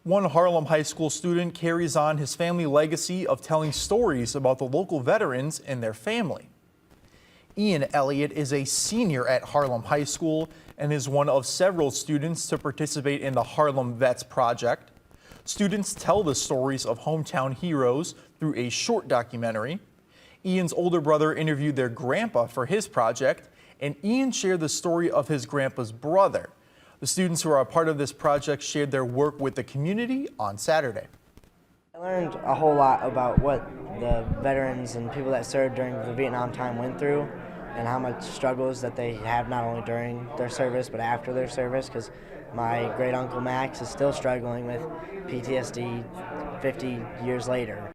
One Harlem High School student carries on his family legacy of telling stories about the local veterans and their family. Ian Elliott is a senior at Harlem High School and is one of several students to participate in the Harlem Vets Project. Students tell the stories of hometown heroes through a short documentary. Ian's older brother interviewed their grandpa for his project, and Ian shared the story of his grandpa's brother. The students who are a part of this project shared their work with the community on Saturday. I learned a whole lot about what the veterans and people that served during the Vietnam time went through and how much struggles that they have not only during their service but after their service, because my great uncle Max is still struggling with PTSD 50 years later.